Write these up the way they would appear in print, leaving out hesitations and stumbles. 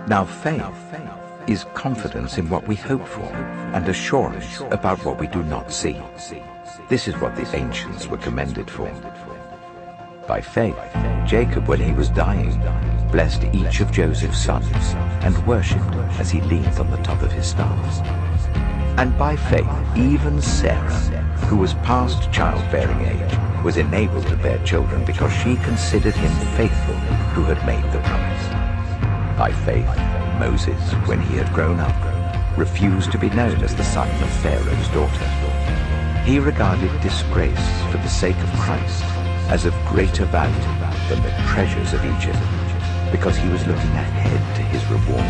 Now faith is confidence in what we hope for and assurance about what we do not see. This is what the ancients were commended for. By faith, Jacob, when he was dying, blessed each of Joseph's sons and worshipped as he leaned on the top of his staff. And by faith, even Sarah, who was past childbearing age, was enabled to bear children because she considered him faithful who had made the promise. By faith, Moses, when he had grown up, refused to be known as the son of Pharaoh's daughter. He regarded disgrace for the sake of Christ as of greater value than the treasures of Egypt, because he was looking ahead to his reward.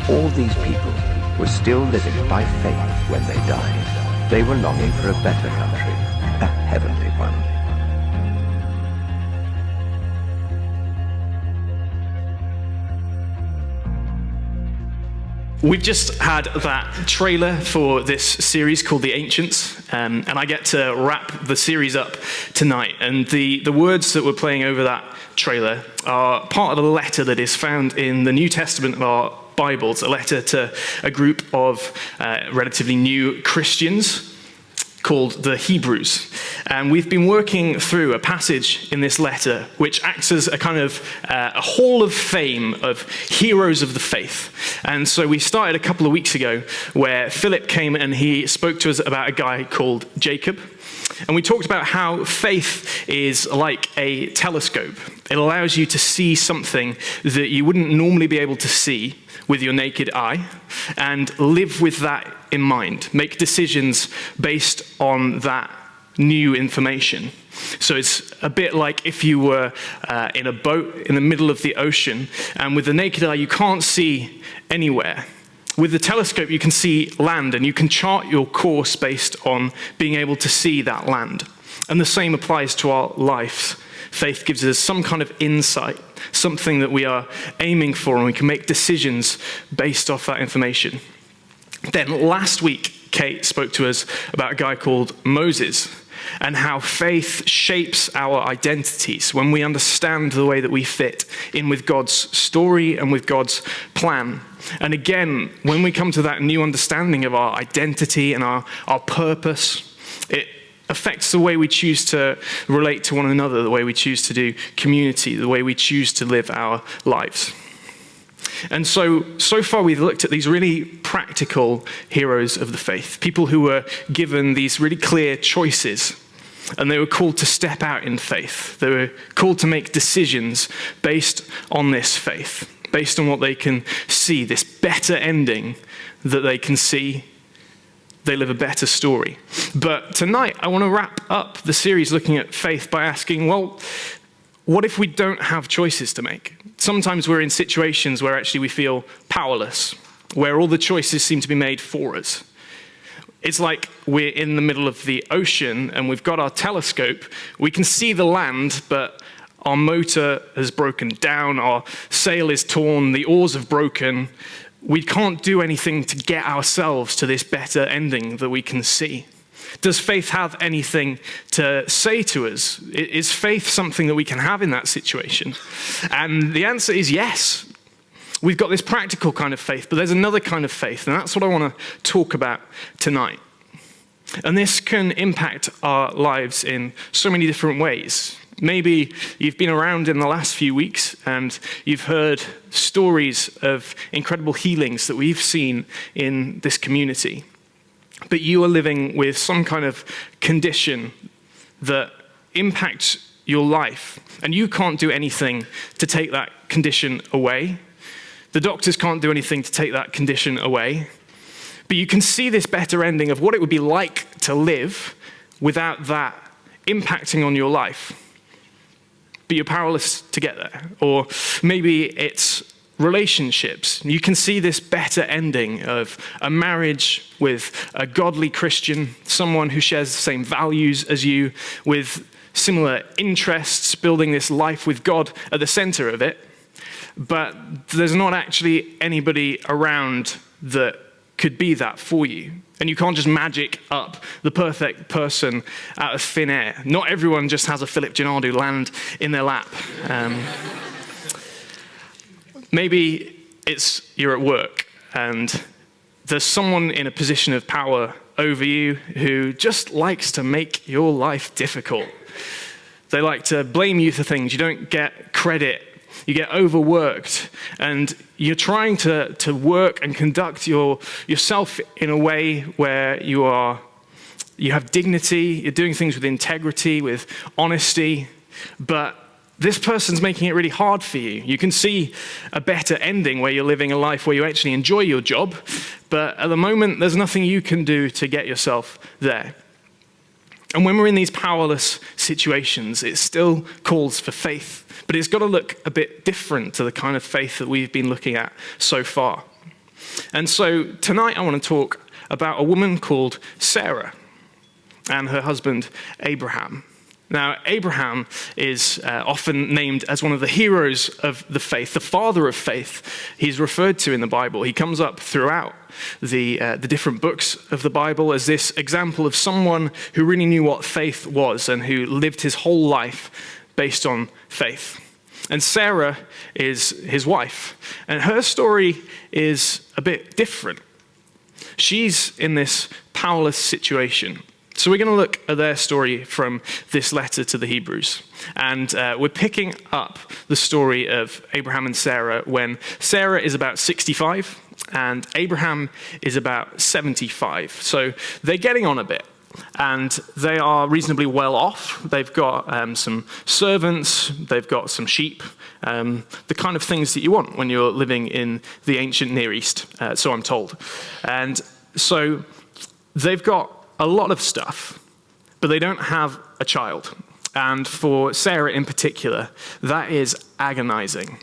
All these people were still living by faith when they died. They were longing for a better country, a heavenly one. We've just had that trailer for this series called The Ancients, and I get to wrap the series up tonight. And the words that we're playing over that trailer are part of a letter that is found in the New Testament of our Bibles, a letter to a group of relatively new Christians called the Hebrews. And we've been working through a passage in this letter which acts as a kind of a hall of fame of heroes of the faith. And so we started a couple of weeks ago where Philip came and he spoke to us about a guy called Jacob. And we talked about how faith is like a telescope. It allows you to see something that you wouldn't normally be able to see with your naked eye, and live with that in mind. Make decisions based on that new information. So it's a bit like if you were in a boat in the middle of the ocean, and with the naked eye you can't see anywhere. With the telescope you can see land, and you can chart your course based on being able to see that land. And the same applies to our lives. Faith gives us some kind of insight, something that we are aiming for, and we can make decisions based off that information. Then last week, Kate spoke to us about a guy called Moses and how faith shapes our identities when we understand the way that we fit in with God's story and with God's plan. And again, when we come to that new understanding of our identity and our purpose, it affects the way we choose to relate to one another, the way we choose to do community, the way we choose to live our lives. And so far we've looked at these really practical heroes of the faith, people who were given these really clear choices, and they were called to step out in faith. They were called to make decisions based on this faith, based on what they can see, this better ending that they can see. They live a better story. But tonight, I want to wrap up the series looking at faith by asking, well, what if we don't have choices to make? Sometimes we're in situations where actually we feel powerless, where all the choices seem to be made for us. It's like we're in the middle of the ocean and we've got our telescope. We can see the land, but our motor has broken down, our sail is torn, the oars have broken. We can't do anything to get ourselves to this better ending that we can see. Does faith have anything to say to us? Is faith something that we can have in that situation? And the answer is yes. We've got this practical kind of faith, but there's another kind of faith, and that's what I want to talk about tonight. And this can impact our lives in so many different ways. Maybe you've been around in the last few weeks and you've heard stories of incredible healings that we've seen in this community. But you are living with some kind of condition that impacts your life, and you can't do anything to take that condition away. The doctors can't do anything to take that condition away. But you can see this better ending of what it would be like to live without that impacting on your life. But you're powerless to get there. Or maybe it's relationships. You can see this better ending of a marriage with a godly Christian, someone who shares the same values as you, with similar interests, building this life with God at the center of it. But there's not actually anybody around that could be that for you. And you can't just magic up the perfect person out of thin air. Not everyone just has a Philip Gennard land in their lap. Maybe you're at work and there's someone in a position of power over you who just likes to make your life difficult. They like to blame you for things. You don't get credit. You get overworked. And you're trying to work and conduct yourself in a way where you have dignity. You're doing things with integrity, with honesty. But this person's making it really hard for you. You can see a better ending where you're living a life where you actually enjoy your job, but at the moment, there's nothing you can do to get yourself there. And when we're in these powerless situations, it still calls for faith, but it's got to look a bit different to the kind of faith that we've been looking at so far. And so tonight, I want to talk about a woman called Sarah and her husband, Abraham. Now, Abraham is often named as one of the heroes of the faith, the father of faith. He's referred to in the Bible. He comes up throughout the different books of the Bible as this example of someone who really knew what faith was and who lived his whole life based on faith. And Sarah is his wife, and her story is a bit different. She's in this powerless situation. So we're going to look at their story from this letter to the Hebrews. And we're picking up the story of Abraham and Sarah when Sarah is about 65 and Abraham is about 75. So they're getting on a bit. And they are reasonably well off. They've got some servants, they've got some sheep, the kind of things that you want when you're living in the ancient Near East, so I'm told. And so they've got a lot of stuff, but they don't have a child. And for Sarah in particular, that is agonizing.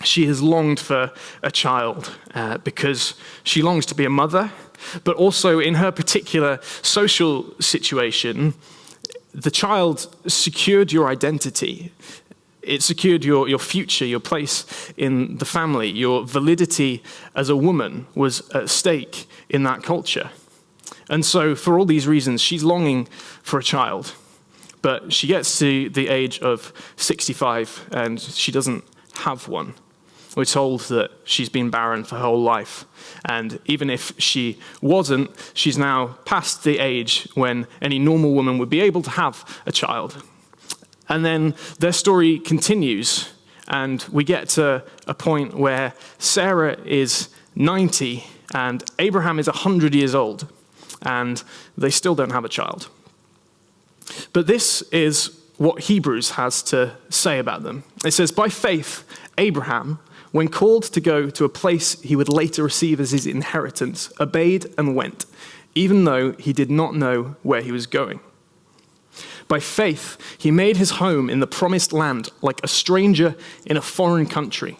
She has longed for a child because she longs to be a mother, but also in her particular social situation, the child secured your identity. It secured your future, your place in the family. Your validity as a woman was at stake in that culture. And so for all these reasons, she's longing for a child. But she gets to the age of 65 and she doesn't have one. We're told that she's been barren for her whole life. And even if she wasn't, she's now past the age when any normal woman would be able to have a child. And then their story continues, and we get to a point where Sarah is 90 and Abraham is 100 years old. And they still don't have a child. But this is what Hebrews has to say about them. It says, by faith, Abraham, when called to go to a place he would later receive as his inheritance, obeyed and went, even though he did not know where he was going. By faith, he made his home in the promised land like a stranger in a foreign country.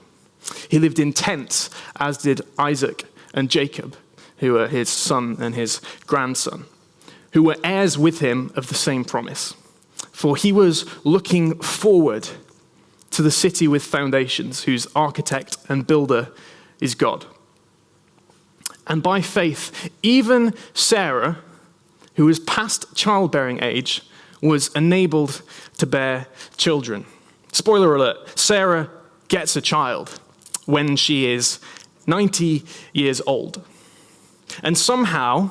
He lived in tents, as did Isaac and Jacob, who were his son and his grandson, who were heirs with him of the same promise. For he was looking forward to the city with foundations, whose architect and builder is God. And by faith, even Sarah, who was past childbearing age, was enabled to bear children. Spoiler alert, Sarah gets a child when she is 90 years old. And somehow,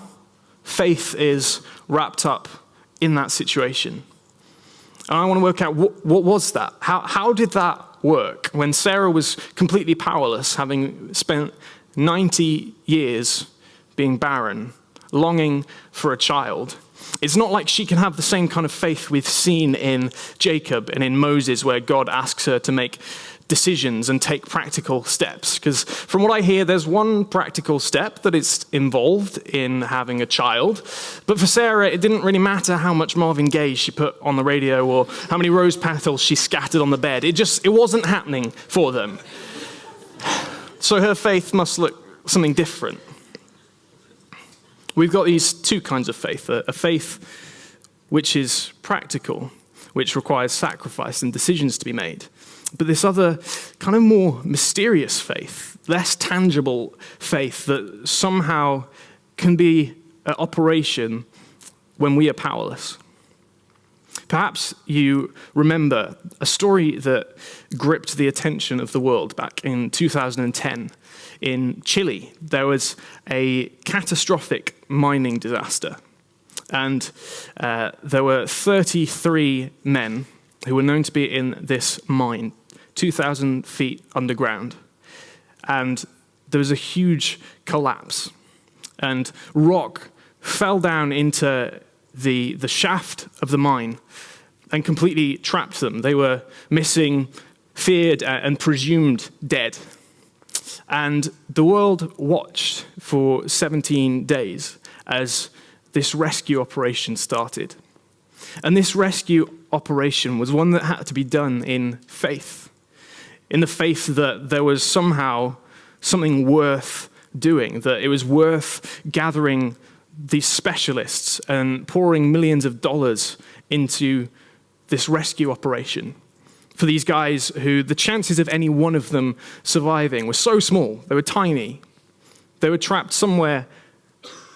faith is wrapped up in that situation. And I want to work out, what was that? How did that work when Sarah was completely powerless, having spent 90 years being barren, longing for a child? It's not like she can have the same kind of faith we've seen in Jacob and in Moses, where God asks her to make decisions and take practical steps. Because from what I hear, there's one practical step that is involved in having a child. But for Sarah, it didn't really matter how much Marvin Gaye she put on the radio or how many rose petals she scattered on the bed. It wasn't happening for them. So her faith must look something different. We've got these two kinds of faith, a faith which is practical, which requires sacrifice and decisions to be made. But this other kind of more mysterious faith, less tangible faith that somehow can be an operation when we are powerless. Perhaps you remember a story that gripped the attention of the world back in 2010. In Chile, there was a catastrophic mining disaster. And there were 33 men who were known to be in this mine, 2,000 feet underground. And there was a huge collapse. And rock fell down into the shaft of the mine and completely trapped them. They were missing, feared, and presumed dead. And the world watched for 17 days as this rescue operation started. And this rescue operation was one that had to be done in faith. In the faith that there was somehow something worth doing, that it was worth gathering these specialists and pouring millions of dollars into this rescue operation for these guys who the chances of any one of them surviving were so small. They were tiny. They were trapped somewhere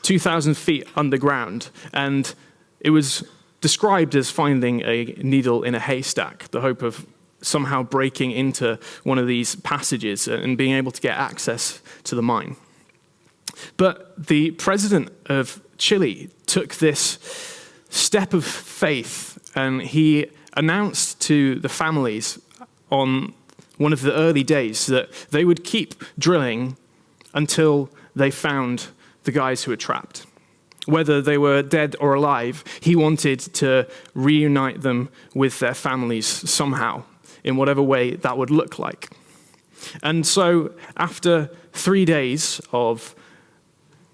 2,000 feet underground, and it was described as finding a needle in a haystack, the hope of somehow breaking into one of these passages and being able to get access to the mine. But the president of Chile took this step of faith, and he announced to the families on one of the early days that they would keep drilling until they found the guys who were trapped. Whether they were dead or alive, he wanted to reunite them with their families somehow, in whatever way that would look like. And so after 3 days of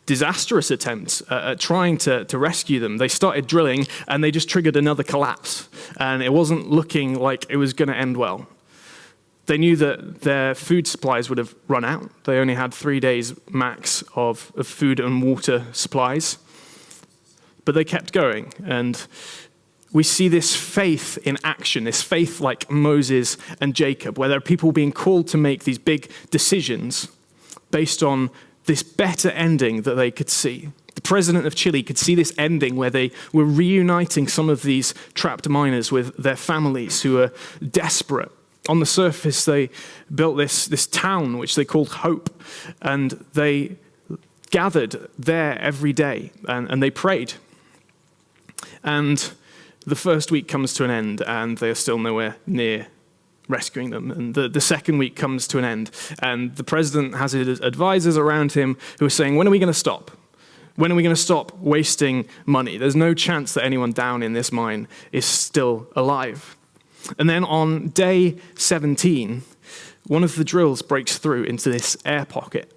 disastrous attempts at trying to rescue them, they started drilling, and they just triggered another collapse. And it wasn't looking like it was going to end well. They knew that their food supplies would have run out. They only had 3 days max of food and water supplies. But they kept going. And we see this faith in action, this faith like Moses and Jacob, where there are people being called to make these big decisions based on this better ending that they could see. The president of Chile could see this ending where they were reuniting some of these trapped miners with their families who were desperate. On the surface, they built this town, which they called Hope, and they gathered there every day, and they prayed. And the first week comes to an end, and they are still nowhere near rescuing them. And the second week comes to an end, and the president has his advisors around him who are saying, when are we going to stop? When are we going to stop wasting money? There's no chance that anyone down in this mine is still alive. And then on day 17, one of the drills breaks through into this air pocket.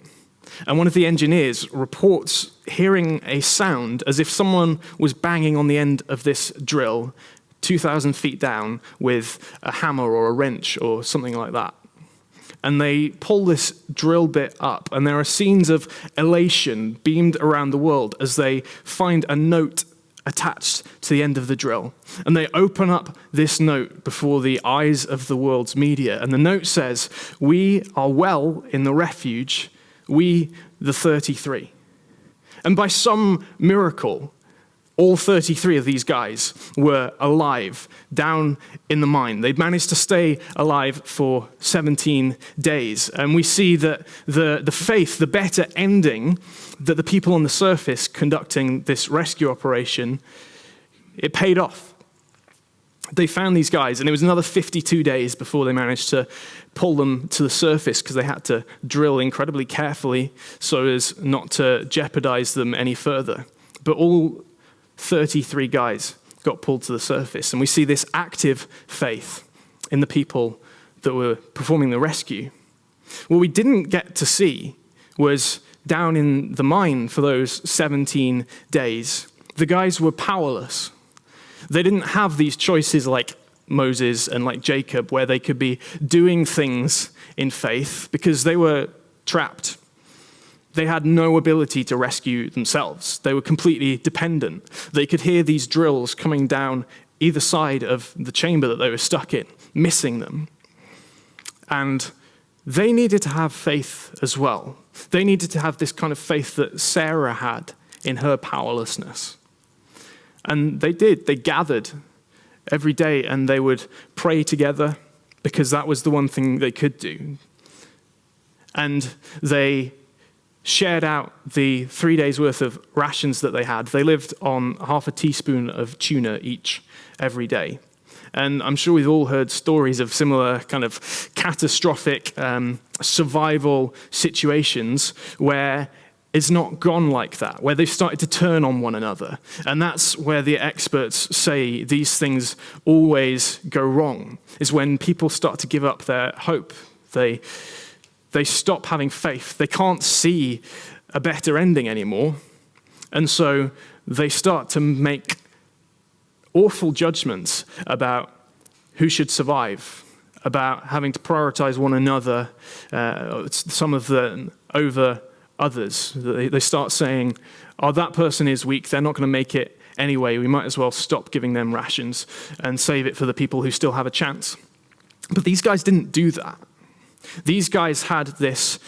And one of the engineers reports hearing a sound as if someone was banging on the end of this drill 2,000 feet down with a hammer or a wrench or something like that. And they pull this drill bit up, and there are scenes of elation beamed around the world as they find a note attached to the end of the drill. And they open up this note before the eyes of the world's media. And the note says, "We are well in the refuge, we the 33. And by some miracle, all 33 of these guys were alive down in the mine. They'd managed to stay alive for 17 days. And we see that the faith, the better ending, that the people on the surface conducting this rescue operation, it paid off. They found these guys, and it was another 52 days before they managed to pull them to the surface because they had to drill incredibly carefully so as not to jeopardize them any further. But all 33 guys got pulled to the surface, and we see this active faith in the people that were performing the rescue. What we didn't get to see was down in the mine for those 17 days, the guys were powerless. They didn't have these choices like Moses and like Jacob where they could be doing things in faith because they were trapped. They had no ability to rescue themselves. They were completely dependent. They could hear these drills coming down either side of the chamber that they were stuck in, missing them. And they needed to have faith as well. They needed to have this kind of faith that Sarah had in her powerlessness. And they did. They gathered every day, and they would pray together because that was the one thing they could do. And they shared out the 3 days' worth of rations that they had. They lived on half a teaspoon of tuna each every day. And I'm sure we've all heard stories of similar kind of catastrophic survival situations where it's not gone like that, where they've started to turn on one another. And that's where the experts say these things always go wrong, is when people start to give up their hope. They stop having faith. They can't see a better ending anymore. And so they start to make awful judgments about who should survive, about having to prioritize one another, some of them over others. They start saying, oh, that person is weak, they're not going to make it anyway, we might as well stop giving them rations and save it for the people who still have a chance. But these guys didn't do that. These guys had this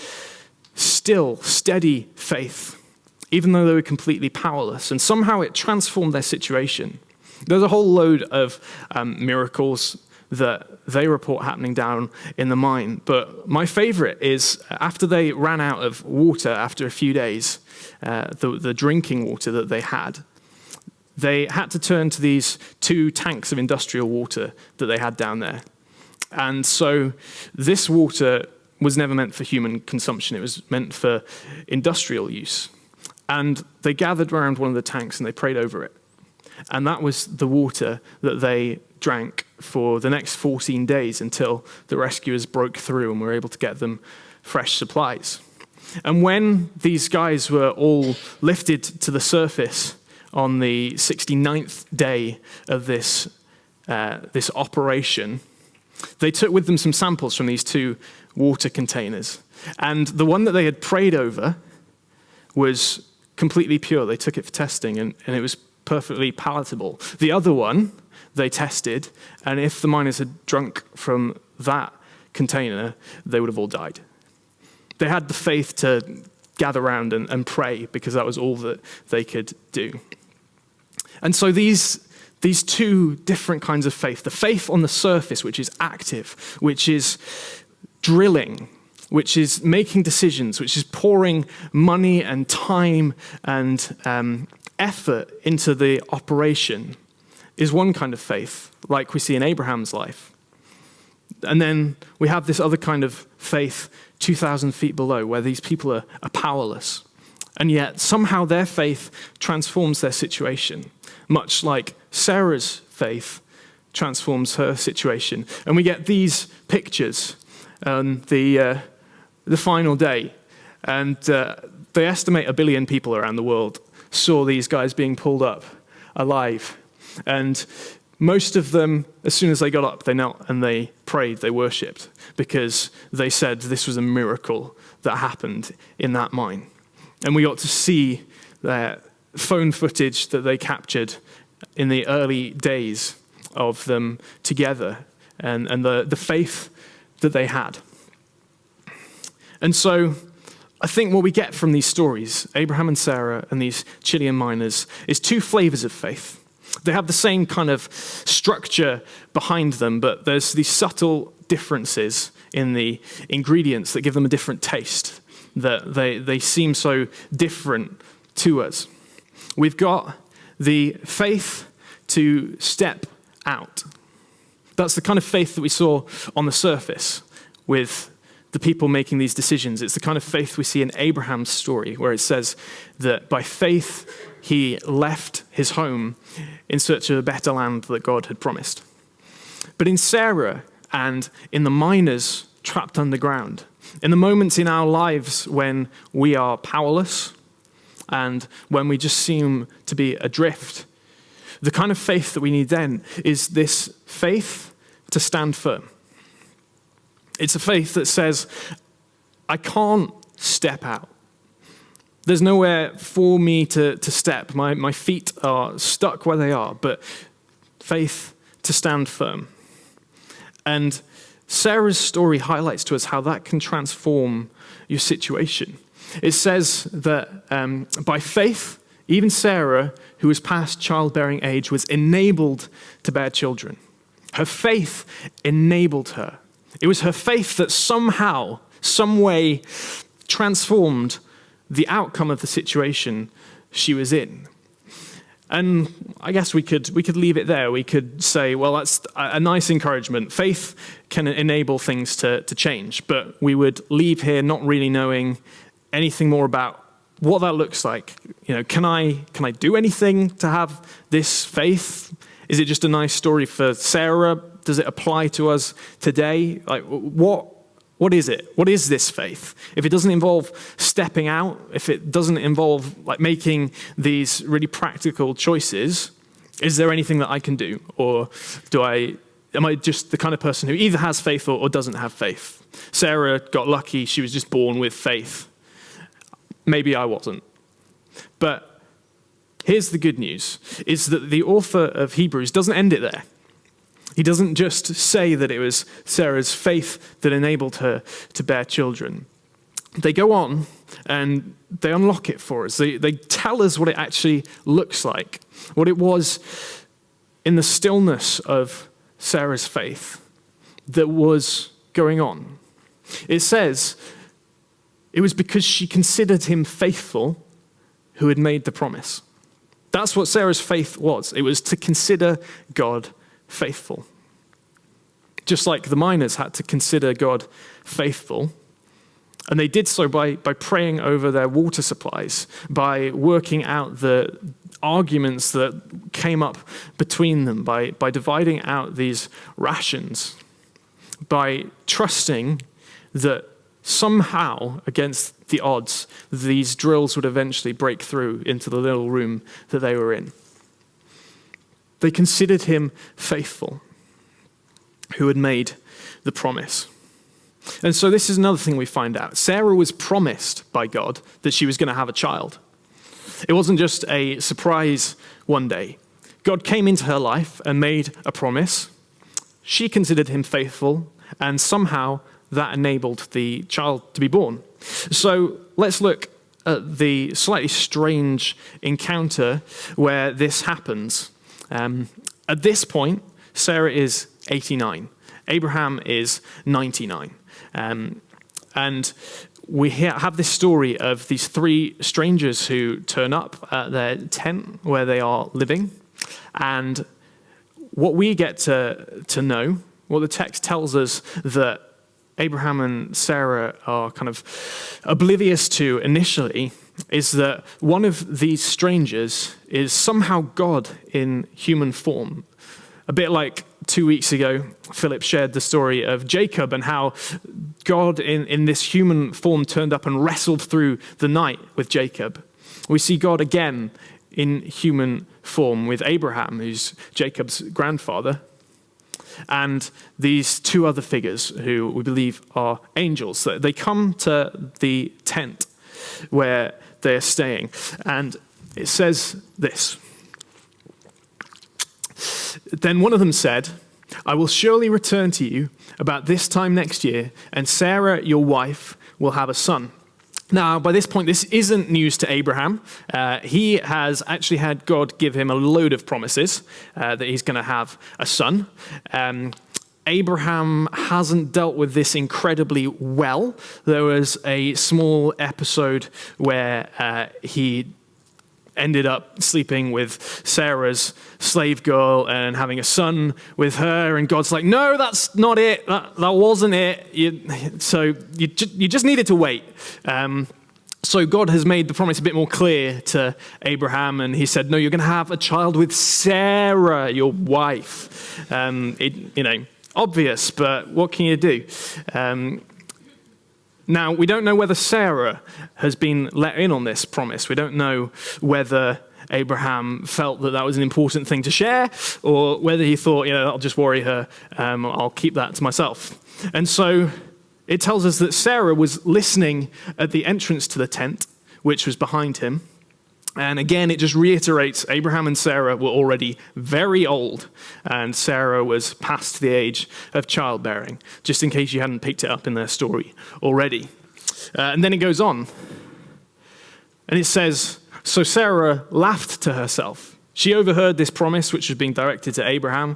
still, steady faith, even though they were completely powerless, and somehow it transformed their situation. There's a whole load of miracles that they report happening down in the mine. But my favorite is after they ran out of water after a few days, the drinking water that they had to turn to these 2 tanks of industrial water that they had down there. And so this water was never meant for human consumption. It was meant for industrial use. And they gathered around one of the tanks and they prayed over it. And that was the water that they drank for the next 14 days until the rescuers broke through and were able to get them fresh supplies. And when these guys were all lifted to the surface on the 69th day of this operation, they took with them some samples from these 2 water containers. And the one that they had prayed over was completely pure. They took it for testing, and it was perfectly palatable. The other one they tested, and if the miners had drunk from that container, they would have all died. They had the faith to gather around and pray because that was all that they could do. And so these 2 different kinds of faith, the faith on the surface, which is active, which is drilling, which is making decisions, which is pouring money and time and effort into the operation, is one kind of faith, like we see in Abraham's life. And then we have this other kind of faith 2,000 feet below, where these people are powerless. And yet somehow their faith transforms their situation, much like Sarah's faith transforms her situation. And we get these pictures on the final day. And they estimate 1 billion people around the world saw these guys being pulled up alive. And most of them, as soon as they got up, they knelt and they prayed, they worshipped, because they said this was a miracle that happened in that mine. And we got to see their phone footage that they captured in the early days of them together and the faith that they had. And so I think what we get from these stories, Abraham and Sarah and these Chilean miners, is 2 flavors of faith. They have the same kind of structure behind them, but there's these subtle differences in the ingredients that give them a different taste, that they seem so different to us. We've got the faith to step out. That's the kind of faith that we saw on the surface with the people making these decisions. It's the kind of faith we see in Abraham's story, where it says that by faith he left his home in search of a better land that God had promised. But in Sarah and in the miners trapped underground, in the moments in our lives when we are powerless and when we just seem to be adrift, the kind of faith that we need then is this faith to stand firm. It's a faith that says, I can't step out. There's nowhere for me to step. My feet are stuck where they are, but faith to stand firm. And Sarah's story highlights to us how that can transform your situation. It says that by faith, even Sarah, who was past childbearing age, was enabled to bear children. Her faith enabled her. It was her faith that somehow, some way, transformed the outcome of the situation she was in. And I guess we could leave it there. We could say, well, that's a nice encouragement. Faith can enable things to change, but we would leave here not really knowing anything more about what that looks like. Can I do anything to have this faith? Is it just a nice story for Sarah? Does it apply to us today? Like, what is it? What is this faith? If it doesn't involve stepping out, if it doesn't involve like making these really practical choices, is there anything that I can do? Or am I just the kind of person who either has faith or doesn't have faith? Sarah got lucky. She was just born with faith. Maybe I wasn't. But here's the good news, is that the author of Hebrews doesn't end it there. He doesn't just say that it was Sarah's faith that enabled her to bear children. They go on and they unlock it for us. They tell us what it actually looks like, what it was in the stillness of Sarah's faith that was going on. It says it was because she considered him faithful who had made the promise. That's what Sarah's faith was. It was to consider God faithful. Just like the miners had to consider God faithful, and they did so by praying over their water supplies, by working out the arguments that came up between them, by dividing out these rations, by trusting that somehow, against the odds, these drills would eventually break through into the little room that they were in. They considered him faithful, who had made the promise. And so this is another thing we find out. Sarah was promised by God that she was going to have a child. It wasn't just a surprise one day. God came into her life and made a promise. She considered him faithful, and somehow that enabled the child to be born. So let's look at the slightly strange encounter where this happens. At this point, Sarah is 89. Abraham is 99. And we have this story of these three strangers who turn up at their tent where they are living. And what we get to know, what the text tells us that Abraham and Sarah are kind of oblivious to initially, is that one of these strangers is somehow God in human form. A bit like 2 weeks ago, Philip shared the story of Jacob and how God in this human form turned up and wrestled through the night with Jacob. We see God again in human form with Abraham, who's Jacob's grandfather, and these two other figures who we believe are angels. They come to the tent where they're staying, and it says this. Then one of them said, "I will surely return to you about this time next year, and Sarah, your wife, will have a son." Now, by this point, this isn't news to Abraham. He has actually had God give him a load of promises that he's going to have a son. Abraham hasn't dealt with this incredibly well. There was a small episode where he ended up sleeping with Sarah's slave girl and having a son with her, and God's like, no, that's not it. That wasn't it. You just needed to wait. So God has made the promise a bit more clear to Abraham, and he said, no, you're going to have a child with Sarah, your wife. Obvious, but what can you do? Now, we don't know whether Sarah has been let in on this promise. We don't know whether Abraham felt that was an important thing to share, or whether he thought, I'll just worry her, I'll keep that to myself. And so it tells us that Sarah was listening at the entrance to the tent, which was behind him. And again, it just reiterates Abraham and Sarah were already very old, and Sarah was past the age of childbearing, just in case you hadn't picked it up in their story already. And then it goes on. And it says, So Sarah laughed to herself. She overheard this promise, which was being directed to Abraham.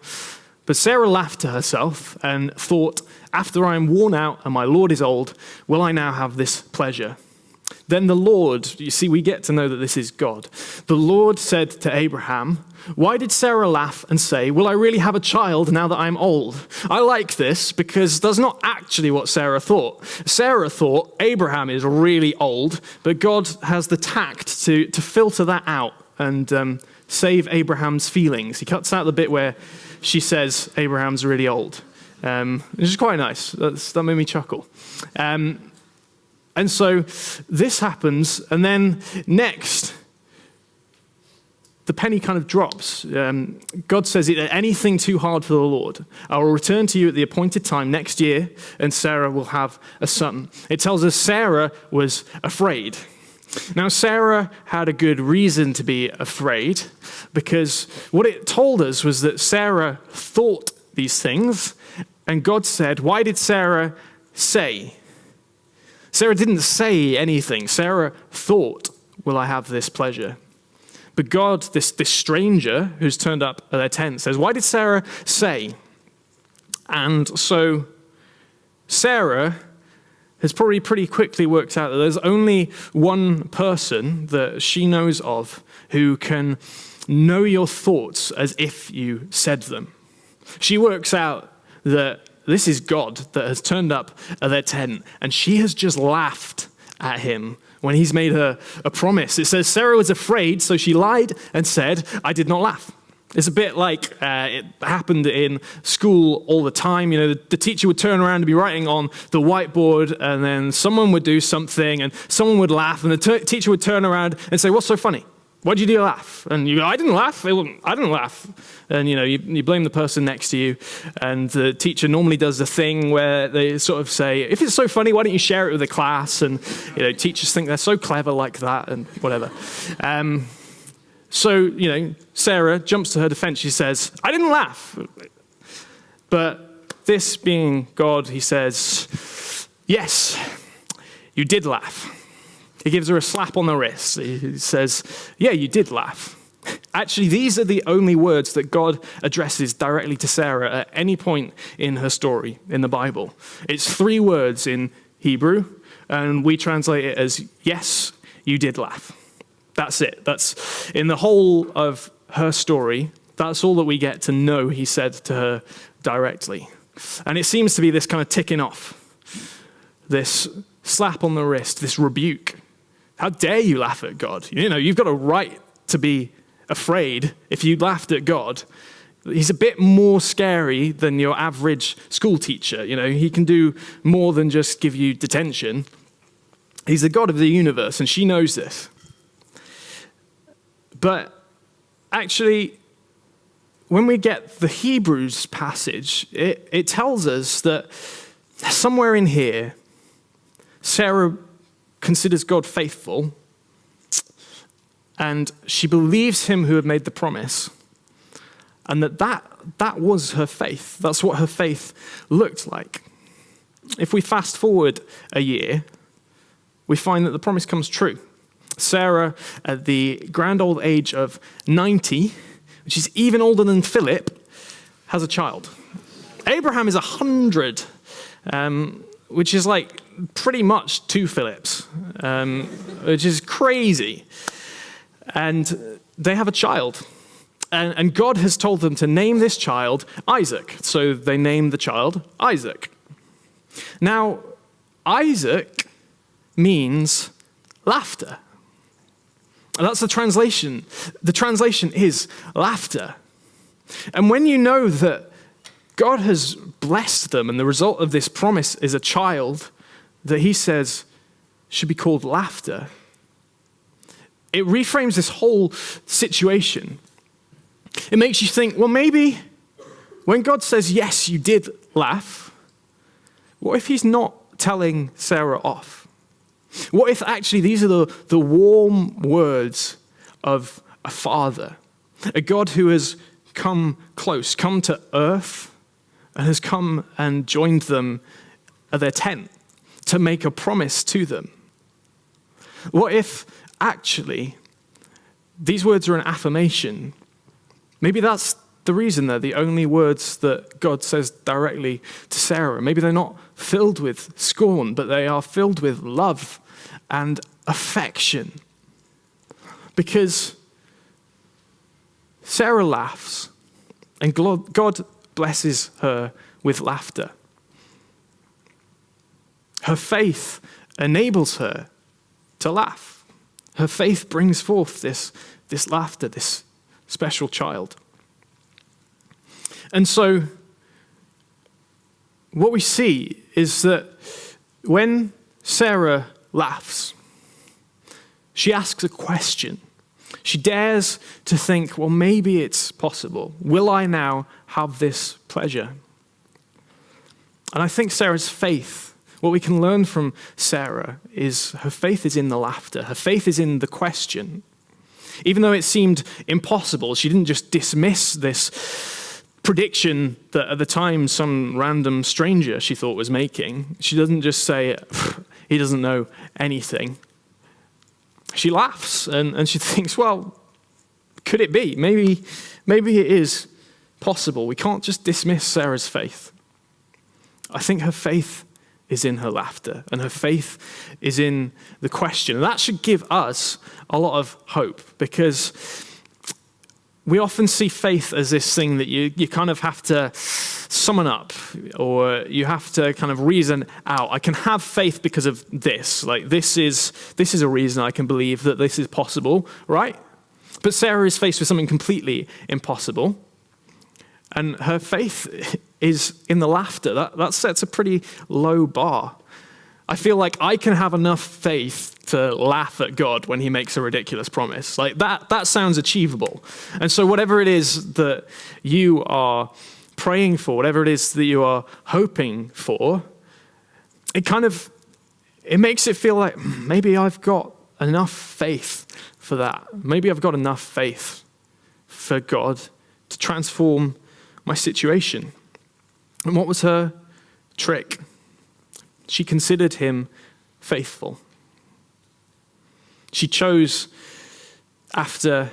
But Sarah laughed to herself and thought, after I am worn out and my Lord is old, will I now have this pleasure? Then the Lord, you see, we get to know that this is God. The Lord said to Abraham, why did Sarah laugh and say, will I really have a child now that I'm old? I like this because that's not actually what Sarah thought. Sarah thought Abraham is really old, but God has the tact to filter that out and save Abraham's feelings. He cuts out the bit where she says Abraham's really old, which is quite nice. That made me chuckle. And so this happens, and then next, the penny kind of drops. God says, anything too hard for the Lord. I will return to you at the appointed time next year, and Sarah will have a son. It tells us Sarah was afraid. Now, Sarah had a good reason to be afraid, because what it told us was that Sarah thought these things, and God said, why did Sarah say? Sarah didn't say anything. Sarah thought, will I have this pleasure? But God, this stranger who's turned up at their tent, says, why did Sarah say? And so Sarah has probably pretty quickly worked out that there's only one person that she knows of who can know your thoughts as if you said them. She works out that this is God that has turned up at their tent, and she has just laughed at him when he's made her a promise. It says Sarah was afraid, so she lied and said, I did not laugh. It's a bit like it happened in school all the time. You know, the teacher would turn around and be writing on the whiteboard, and then someone would do something, and someone would laugh, and the teacher would turn around and say, what's so funny? Why'd you do laugh? And you go, I didn't laugh. I didn't laugh. And, you blame the person next to you, and the teacher normally does the thing where they sort of say, if it's so funny, why don't you share it with the class? And, teachers think they're so clever like that and whatever. So, Sarah jumps to her defense. She says, I didn't laugh. But this being God, he says, yes, you did laugh. He gives her a slap on the wrist. He says, yeah, you did laugh. Actually, these are the only words that God addresses directly to Sarah at any point in her story in the Bible. It's 3 words in Hebrew, and we translate it as, yes, you did laugh. That's it. That's in the whole of her story. That's all that we get to know he said to her directly. And it seems to be this kind of ticking off, this slap on the wrist, this rebuke. How dare you laugh at God? You've got a right to be afraid if you laughed at God. He's a bit more scary than your average school teacher. He can do more than just give you detention. He's the God of the universe, and she knows this. But actually, when we get the Hebrews passage, it tells us that somewhere in here, Sarah considers God faithful, and she believes him who had made the promise, and that was her faith. That's what her faith looked like. If we fast forward a year, we find that the promise comes true. Sarah, at the grand old age of 90, which is even older than Philip, has a child. Abraham is 100, which is like pretty much 2 Philips, which is crazy. And they have a child. And God has told them to name this child Isaac. So they name the child Isaac. Now, Isaac means laughter. And that's the translation. The translation is laughter. And when you know that God has blessed them, and the result of this promise is a child that he says should be called laughter, it reframes this whole situation. It makes you think, well, maybe when God says, yes, you did laugh, what if he's not telling Sarah off? What if actually these are the warm words of a father, a God who has come close, come to earth, and has come and joined them at their tent to make a promise to them? What if actually these words are an affirmation. Maybe that's the reason they're the only words that God says directly to Sarah. Maybe they're not filled with scorn, but they are filled with love and affection. Because Sarah laughs, and God blesses her with laughter. Her faith enables her to laugh. Her faith brings forth this laughter, this special child. And so what we see is that when Sarah laughs, she asks a question. She dares to think, well, maybe it's possible. Will I now have this pleasure? And I think Sarah's faith, what we can learn from Sarah is her faith is in the laughter. Her faith is in the question. Even though it seemed impossible, she didn't just dismiss this prediction that at the time some random stranger she thought was making. She doesn't just say, he doesn't know anything. She laughs and she thinks, well, could it be? Maybe it is possible. We can't just dismiss Sarah's faith. I think her faith is in her laughter, and her faith is in the question. And that should give us a lot of hope, because we often see faith as this thing that you kind of have to summon up, or you have to kind of reason out. I can have faith because of this. Like this is a reason I can believe that this is possible, right? But Sarah is faced with something completely impossible, and her faith is in the laughter. That sets a pretty low bar. I feel like I can have enough faith to laugh at God when he makes a ridiculous promise. Like that sounds achievable. And so whatever it is that you are praying for, whatever it is that you are hoping for, it makes it feel like maybe I've got enough faith for that. Maybe I've got enough faith for God to transform my situation. And what was her trick? She considered him faithful. She chose, after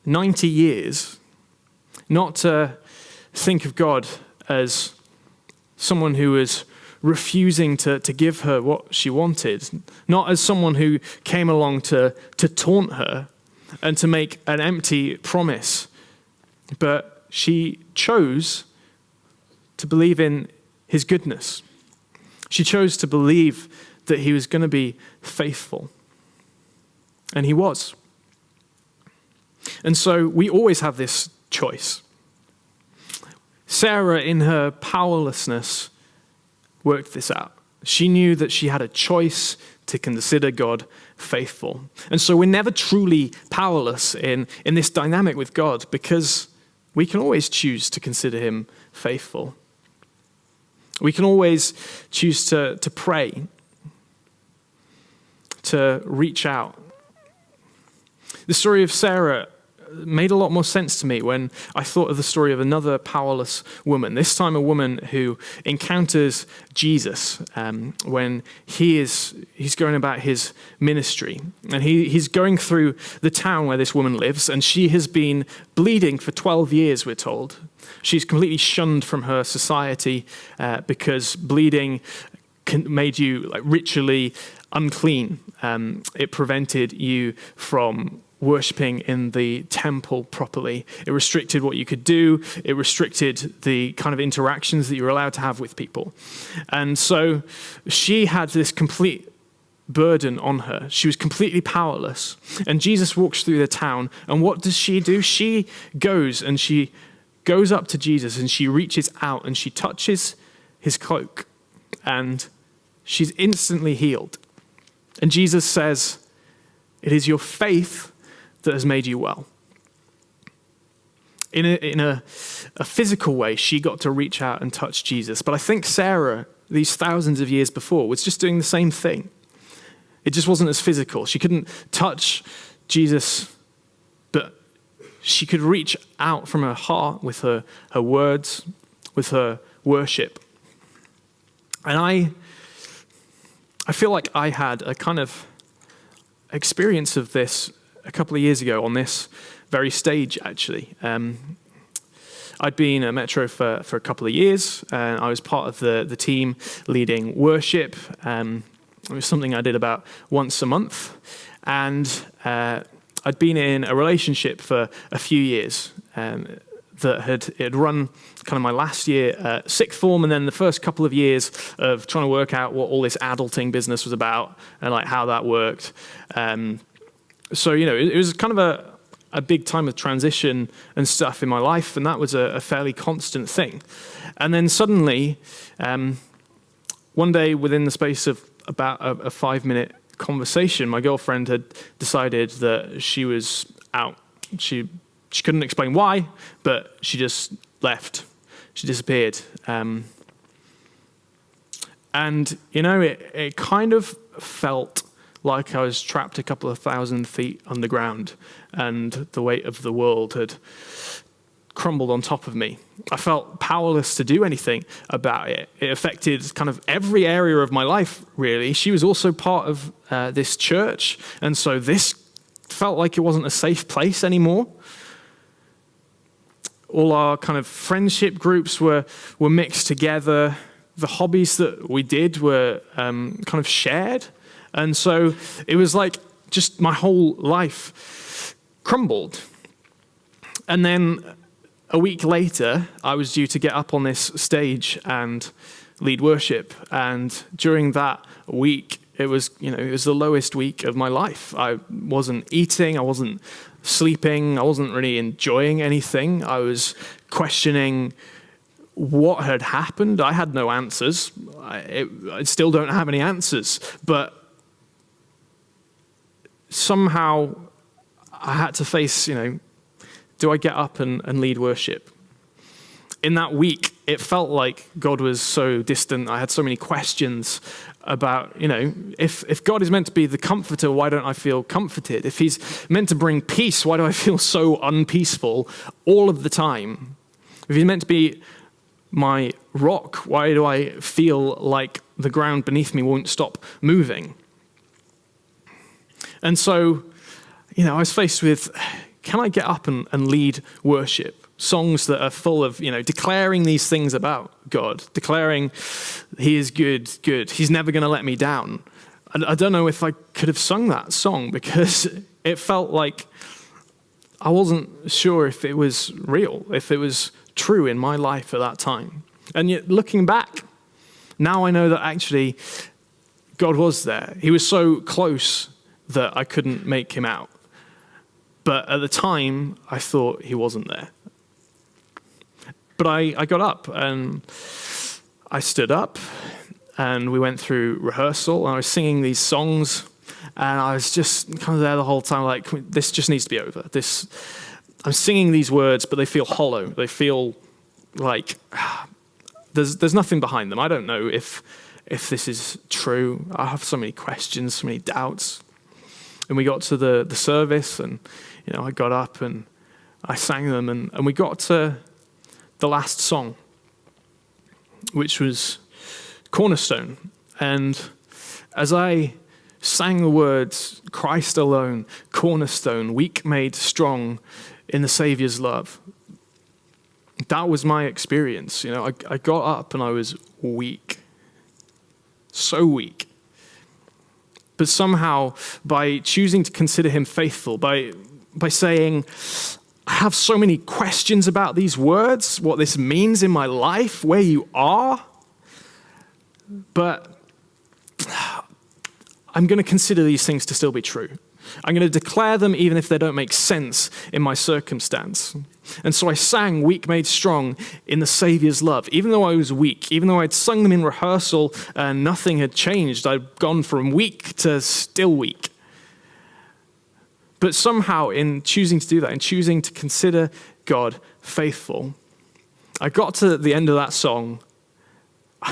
90 years, not to think of God as someone who was refusing to give her what she wanted, not as someone who came along to taunt her and to make an empty promise, but she chose to believe in his goodness. She chose to believe that he was going to be faithful. And he was. And so we always have this choice. Sarah, in her powerlessness, worked this out. She knew that she had a choice to consider God faithful. And so we're never truly powerless in this dynamic with God, because we can always choose to consider him faithful. We can always choose to pray, to reach out. The story of Sarah made a lot more sense to me when I thought of the story of another powerless woman, this time a woman who encounters Jesus when he's going about his ministry. And he's going through the town where this woman lives, and she has been bleeding for 12 years, we're told. She's completely shunned from her society because bleeding made you ritually unclean. It prevented you from worshipping in the temple properly. It restricted what you could do. It restricted the kind of interactions that you were allowed to have with people. And so she had this complete burden on her. She was completely powerless. And Jesus walks through the town, and what does she do? She goes up to Jesus, and she reaches out and she touches his cloak, and she's instantly healed. And Jesus says, "It is your faith that has made you well." In a physical way, she got to reach out and touch Jesus. But I think Sarah, these thousands of years before, was just doing the same thing. It just wasn't as physical. She couldn't touch Jesus, but she could reach out from her heart with her words, with her worship. And I feel like I had a kind of experience of this a couple of years ago on this very stage, actually. I'd been at Metro for a couple of years, and I was part of the team leading worship. It was something I did about once a month, and I'd been in a relationship for a few years that had run kind of my last year at sixth form, and then the first couple of years of trying to work out what all this adulting business was about and like how that worked. So it was kind of a big time of transition and stuff in my life, and that was a fairly constant thing. And then suddenly, one day within the space of about a 5-minute conversation, my girlfriend had decided that she was out. She couldn't explain why, but she just left. She disappeared. And it kind of felt like I was trapped a couple of 1,000 feet underground, and the weight of the world had crumbled on top of me. I felt powerless to do anything about it. It affected kind of every area of my life, really. She was also part of this church, and so this felt like it wasn't a safe place anymore. All our kind of friendship groups were mixed together. The hobbies that we did were kind of shared. And so it was like just my whole life crumbled. And then a week later, I was due to get up on this stage and lead worship. And during that week, it was the lowest week of my life. I wasn't eating, I wasn't sleeping, I wasn't really enjoying anything. I was questioning what had happened. I had no answers. I still don't have any answers. But somehow I had to face, do I get up and lead worship? In that week, it felt like God was so distant. I had so many questions about, if God is meant to be the comforter, why don't I feel comforted? If he's meant to bring peace, why do I feel so unpeaceful all of the time? If he's meant to be my rock, why do I feel like the ground beneath me won't stop moving? And so, I was faced with, can I get up and lead worship? Songs that are full of, declaring these things about God, declaring he is good, he's never going to let me down. I don't know if I could have sung that song because it felt like I wasn't sure if it was real, if it was true in my life at that time. And yet looking back, now I know that actually God was there. He was so close that I couldn't make him out. But at the time, I thought he wasn't there. But I got up and I stood up and we went through rehearsal and I was singing these songs and I was just kind of there the whole time like, this just needs to be over. I'm singing these words, but they feel hollow. They feel like there's nothing behind them. I don't know if this is true. I have so many questions, so many doubts. And we got to the service and, I got up and I sang them and we got to the last song, which was Cornerstone. And as I sang the words, Christ alone, cornerstone, weak made strong in the Savior's love, that was my experience. I got up and I was weak, so weak. But somehow, by choosing to consider him faithful, by saying, I have so many questions about these words, what this means in my life, where you are, but I'm going to consider these things to still be true. I'm going to declare them even if they don't make sense in my circumstance. And so I sang Weak Made Strong in the Savior's love. Even though I was weak, even though I'd sung them in rehearsal and nothing had changed, I'd gone from weak to still weak. But somehow in choosing to do that, in choosing to consider God faithful, I got to the end of that song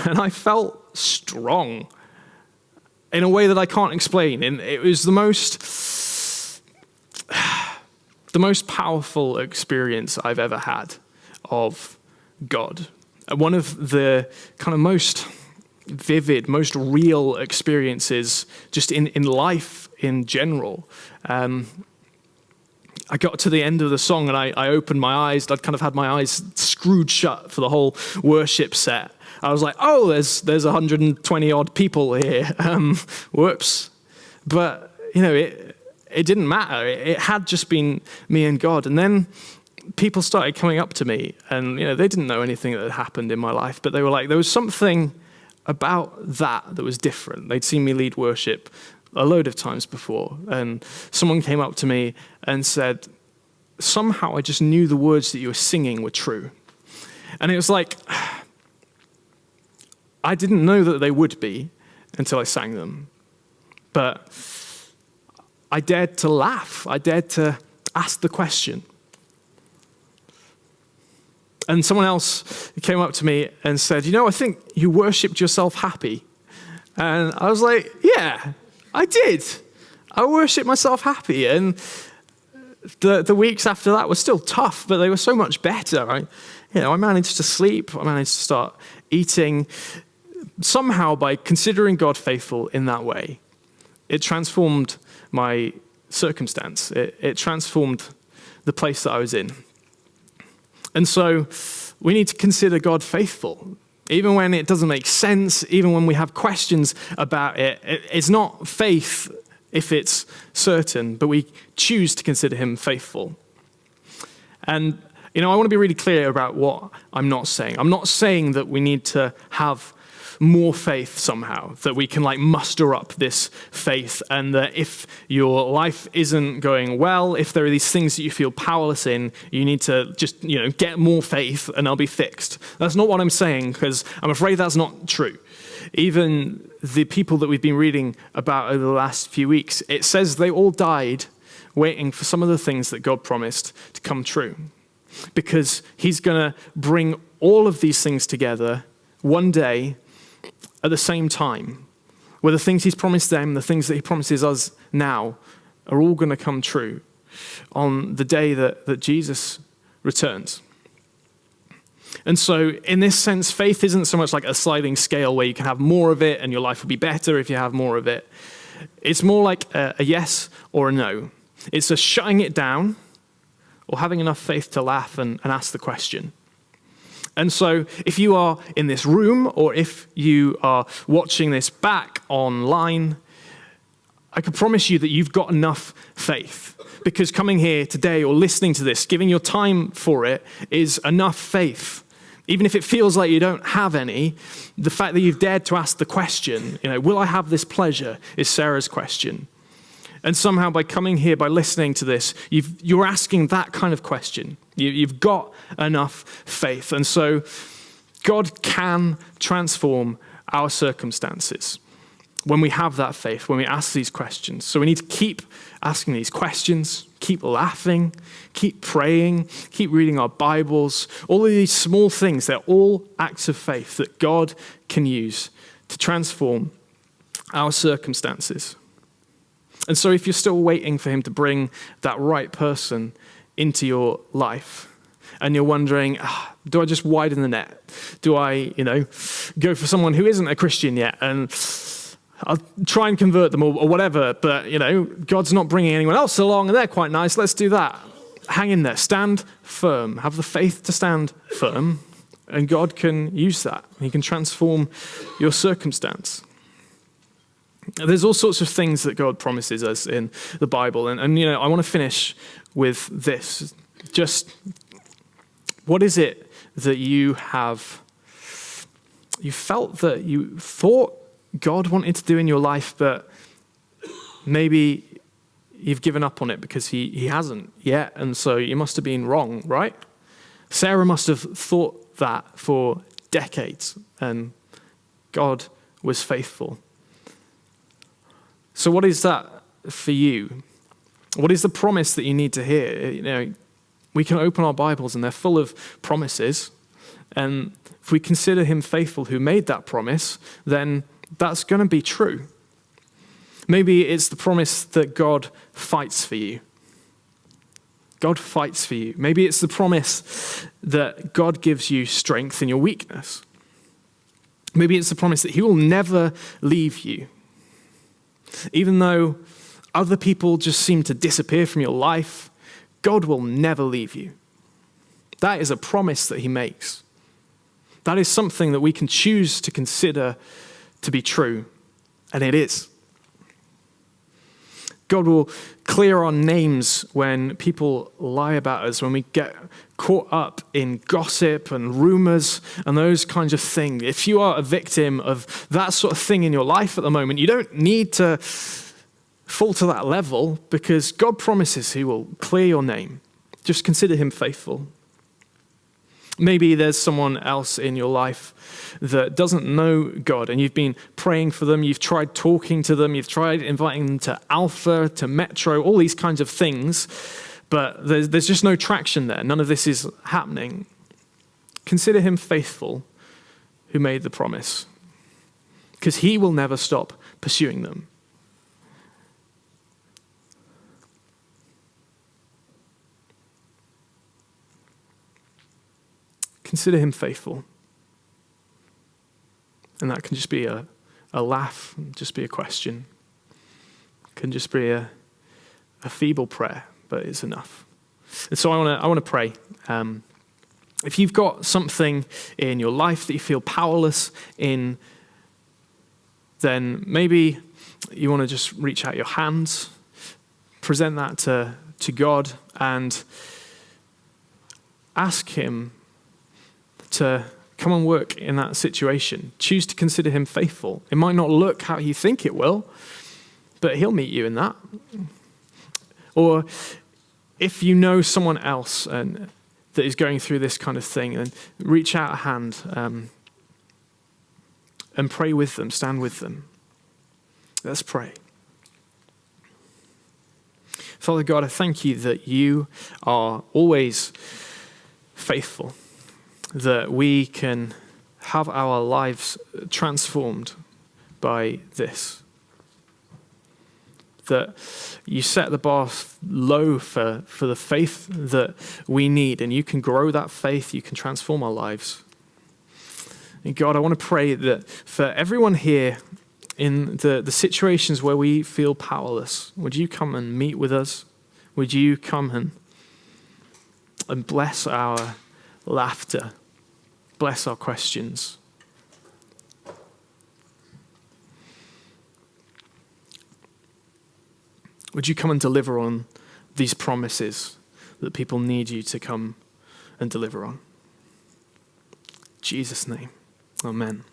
and I felt strong in a way that I can't explain. And it was the most powerful experience I've ever had of God. One of the kind of most vivid, most real experiences just in life in general. I got to the end of the song and I opened my eyes. I'd kind of had my eyes screwed shut for the whole worship set. I was like, oh, there's 120 odd people here. Whoops. But, it didn't matter. It had just been me and God. And then people started coming up to me and, they didn't know anything that had happened in my life, but they were like, there was something about that was different. They'd seen me lead worship a load of times before. And someone came up to me and said, somehow I just knew the words that you were singing were true. And it was like, I didn't know that they would be until I sang them. But I dared to laugh. I dared to ask the question. And someone else came up to me and said, I think you worshipped yourself happy. And I was like, yeah, I did. I worshipped myself happy. And the weeks after that were still tough, but they were so much better. I managed to sleep. I managed to start eating. Somehow, by considering God faithful in that way, it transformed my circumstance. It transformed the place that I was in. And so we need to consider God faithful. Even when it doesn't make sense, even when we have questions about it, it's not faith if it's certain, but we choose to consider him faithful. And, I want to be really clear about what I'm not saying. I'm not saying that we need to have more faith somehow, that we can muster up this faith, and that if your life isn't going well, if there are these things that you feel powerless in, you need to just, get more faith and I'll be fixed. That's not what I'm saying, because I'm afraid that's not true. Even the people that we've been reading about over the last few weeks, it says they all died waiting for some of the things that God promised to come true. Because he's going to bring all of these things together one day at the same time, where the things he's promised them, the things that he promises us now, are all going to come true on the day that Jesus returns. And so in this sense, faith isn't so much like a sliding scale where you can have more of it and your life will be better if you have more of it. It's more like a yes or a no. It's a shutting it down or having enough faith to laugh and ask the question. And so if you are in this room or if you are watching this back online, I can promise you that you've got enough faith, because coming here today or listening to this, giving your time for it, is enough faith. Even if it feels like you don't have any, the fact that you've dared to ask the question, will I have this pleasure, is Sarah's question. And somehow by coming here, by listening to this, you're asking that kind of question. You've got enough faith. And so God can transform our circumstances when we have that faith, when we ask these questions. So we need to keep asking these questions, keep laughing, keep praying, keep reading our Bibles. All of these small things, they're all acts of faith that God can use to transform our circumstances. And so if you're still waiting for him to bring that right person into your life, and you're wondering, do I just widen the net? Do I, go for someone who isn't a Christian yet, and I'll try and convert them or whatever, but, God's not bringing anyone else along, and they're quite nice, let's do that. Hang in there, stand firm, have the faith to stand firm, and God can use that. He can transform your circumstance. There's all sorts of things that God promises us in the Bible. And I want to finish with this. Just, what is it that you felt that you thought God wanted to do in your life, but maybe you've given up on it because he hasn't yet, and so you must have been wrong, right? Sarah must have thought that for decades, and God was faithful. So what is that for you? What is the promise that you need to hear? We can open our Bibles and they're full of promises. And if we consider him faithful who made that promise, then that's going to be true. Maybe it's the promise that God fights for you. God fights for you. Maybe it's the promise that God gives you strength in your weakness. Maybe it's the promise that he will never leave you. Even though other people just seem to disappear from your life, God will never leave you. That is a promise that he makes. That is something that we can choose to consider to be true, and it is. God will clear our names when people lie about us, when we get caught up in gossip and rumors and those kinds of things. If you are a victim of that sort of thing in your life at the moment, you don't need to fall to that level, because God promises he will clear your name. Just consider him faithful. Maybe there's someone else in your life that doesn't know God, and you've been praying for them, you've tried talking to them, you've tried inviting them to Alpha, to Metro, all these kinds of things, but there's just no traction there. None of this is happening. Consider him faithful who made the promise, because he will never stop pursuing them. Consider him faithful. And that can just be a laugh, just be a question. It can just be a feeble prayer, but it's enough. And so I want to pray. If you've got something in your life that you feel powerless in, then maybe you want to just reach out your hands, present that to God, and ask him to come and work in that situation. Choose to consider him faithful. It might not look how you think it will, but he'll meet you in that. Or if you know someone else that is going through this kind of thing, then reach out a hand and pray with them, stand with them. Let's pray. Father God, I thank you that you are always faithful, that we can have our lives transformed by this. That you set the bar low for the faith that we need, and you can grow that faith, you can transform our lives. And God, I want to pray that for everyone here in the situations where we feel powerless, would you come and meet with us? Would you come and bless our laughter, bless our questions. Would you come and deliver on these promises that people need you to come and deliver on? In Jesus' name, amen.